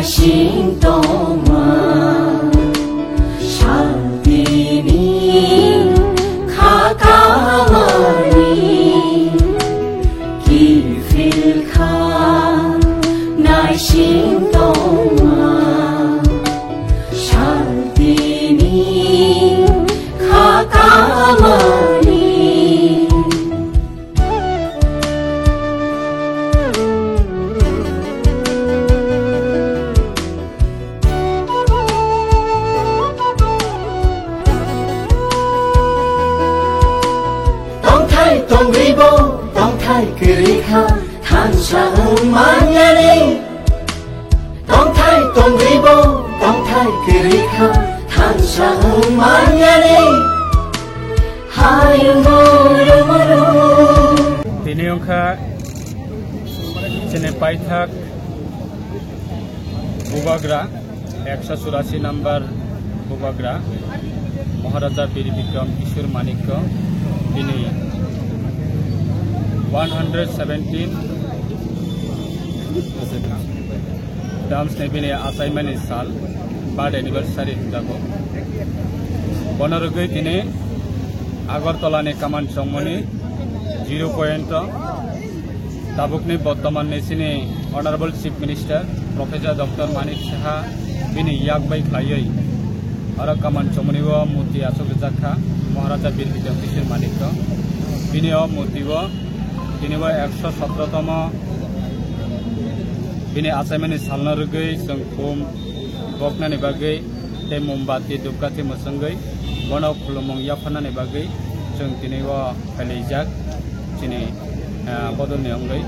Shintoma Shantini Kakamari Kifilka Nai Shintoma Shantini Kakamari Tông ribo tông thay kirika than sang manyani tông ribo tông thay kirika than sang manyani hayu muru muru Tiniongka Sene Paithak Bubagra 184 number Bubagra Maharaja Bir Bikram Kishore Manikya Tini 117 Dams Nebine assignment is Sal Bad anniversary Dago Bonarugi Tine Agartala ne Kaman Chomoni 0 point Tabukni Bottaman Nesine Honorable Chief Minister Professor Dr. Manik Saha Bini Yakbai Klayai Ara Kaman Chomoniwa Muti Asok Zakha Maharaja Bir Bikram Kishore Manikya Bini O Mutiwa Biniwa 117tama Bini assignment is Salnarugi Sangkum Bokna Nebagi Te Mumbati Dukati Musangai Bono Kulumong Yapana Nebagi Sung Tiniwa Kalijak Sini Bodon Neongai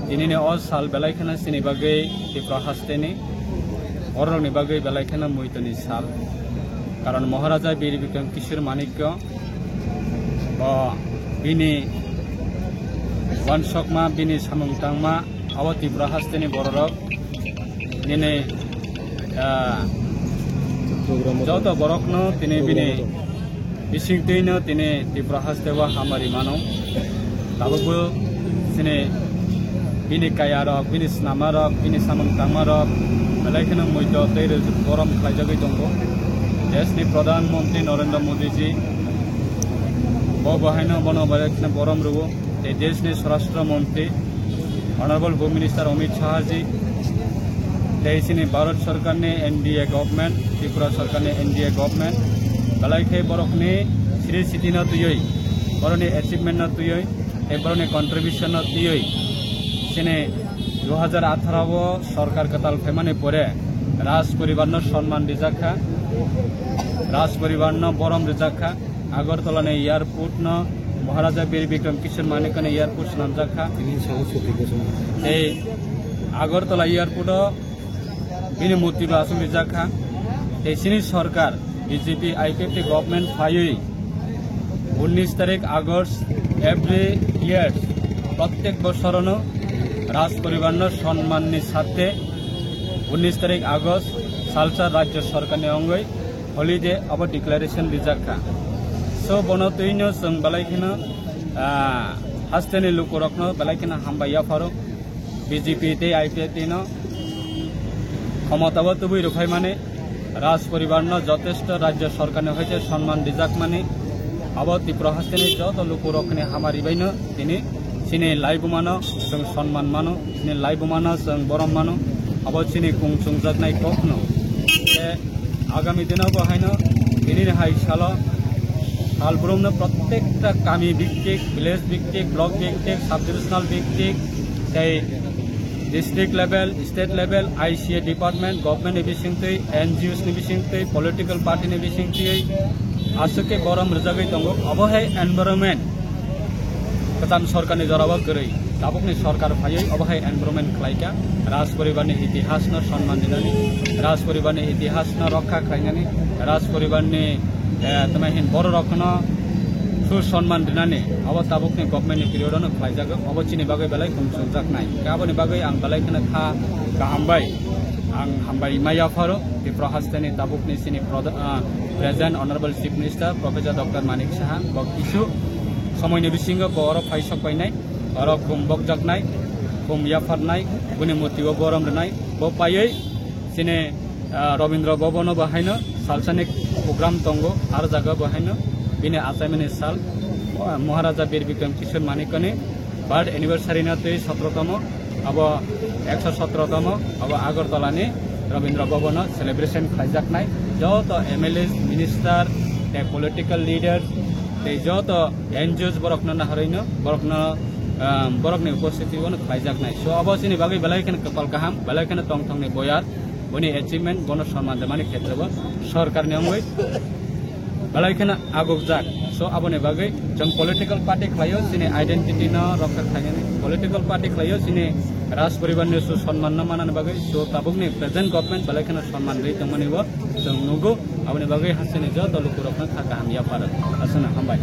Tinine all Sal Belaikana Sinibagi Tipra Hasteni Oral Nebagi Belaikana Muitani Sal Karan Maharaja Bir Bikram Kishore Manikya Bini Wan Sokma Bini Samung Tangma Awati Brahasteni Borok Nine Jota Borokno Tine Bini Bisingtino Tine Tibrahastewa Hamari Mano Tabubu Sine Bini Kayarok Bini Snamarok Bini Samung Tangmarok Malaikana Muito Tere Borom Klajagi Dongo Desni Pradhan Mantri Narendra Modi ji Bobahaino Bono Balakna Borom Rugo देश ने स्वराष्ट्र मंत्री honourable home minister Amit Shah ji देश ने भारत सरकार ने NDA government Tripura सरकार ने एनडीए गवर्नमेंट बलाइखे बरक ने श्री सिटी न तुयई बरने अचीवमेंट न तुयई ए बरने कंट्रीब्यूशन न तुयई सिने 2018 सरकार कताल फेमाने परे राज परिवार न सम्मान दिजाखा राज परिवार न बरम दिजाखा आगरतला ने एयरपोर्ट न Maharaja Bir Bikram Kishore Manikya Airport Namjakha এই আগরতলা এয়ারপোর্ট বিনি মূর্তিবা আসুন রিজাখা এই সিনি সরকার বিজেপি আইপিএফটি গভর্নমেন্ট ফাইই 19 তারিখ আগস্ট এভরি ইয়ার প্রত্যেক বছরন রাজ পরিবার সম্মাননি সাথে 19 তারিখ আগস্ট সালচার রাজ্য সরকারনি অঙ্গই হলিডে অব ডিক্লারেশন রিজাখা So bono tuino sung balaikina hasteni lukurokno balaikina hambaya faro BJP te IPF no ক্ষমতাবত তুই রুফাই মানে রাজ পরিবার ন যথেষ্ট রাজ্য সরকার হয়েছে সম্মান দিজাক মানে আবার ত্রিপুরা হস্তেনি যত লুকুরকনে হামারি বাইন তিনি সিনে লাইব মানো সং সম্মান মানো সিনে লাইব মানো সং বরম মানো আবার সিনে কুংসুং জাতনাই কখনো আগামী দিনও বহাইনো তিনি হাই সালো Albromna प्रत्येकटा कामी भित्तिक विलेज भित्तिक ब्लॉक भित्तिक सब डिविजनल भित्तिक district level state level ICA department government निबिसिंगतै NGOs निबिसिंगतै पॉलिटिकल पार्टी निबिसिंगतै आसुके गरम रजागै दंगो अबहाय एनवायरनमेंट कताम सरकारनि जराबा गरै दाबुकनि सरकार फायै अबहाय एनवायरनमेंट खलाइका राज परिवारनि इतिहास न सम्मान दिनानि राज परिवारनि इतिहास न रक्षा खालायनानि राज परिवारनि तमाहिन बर रखना सुसम्मान दिनानि अब ताबुकनि गभर्नमेन्टनि पिरियडआवनो खालायजागोन अबचिनि बागै बेलाय खुंसुंजाकनाय गाबोनि बागै आं बेलायखौनो गाहामबाय आं हामबाय मायाफारो त्रिपुरा हास्टेनि ताबुकनि सिनि present honourable chief minister professor doctor Manik Saha बकिसु समयनि बिसिङाव बर फायसकबायनाय आरो खुम बकजाकनाय खुम याफारनाय बुनि मुर्तिआव बरम दोननाय ब पायै sini Rabindra Bhavano bahaino salsanik program tongo ar jaga bahaino bini assignment sal Maharaja Bir Bikram Kishore Manikani birth anniversary na tei 17tamo abo 117tamo abo Agartala ni Rabindra Bhavano celebration khaijak nai joto MLA minister te political leaders te joto NGOs borokna na haraino borokni उपस्थिति one खाइजाक नाय सो अब सिनि बागै बेलायखन कपाल गाहाम बेलायखन तंगथंगनि बयार बनि achievement बन सम्मान देमानि क्षेत्रब सरकारनि अंगै बेलायखन आगुकजाक सो aboni बागै जों पलिटिकल पार्टी खायो सिनि आइडेन्टिटी न रक्षा खायनि पलिटिकल पार्टी खायो सिनि राज परिवारनि सु सम्मान न मानन बागै सो ताबुकनि प्रेजेन्ट गभर्नमेन्ट बेलायखन सम्मान दै तंगनिबो जों नुगो aboni बागै हासिनि ज दलुकुरखन थाका हामिया पार आसना हामबाय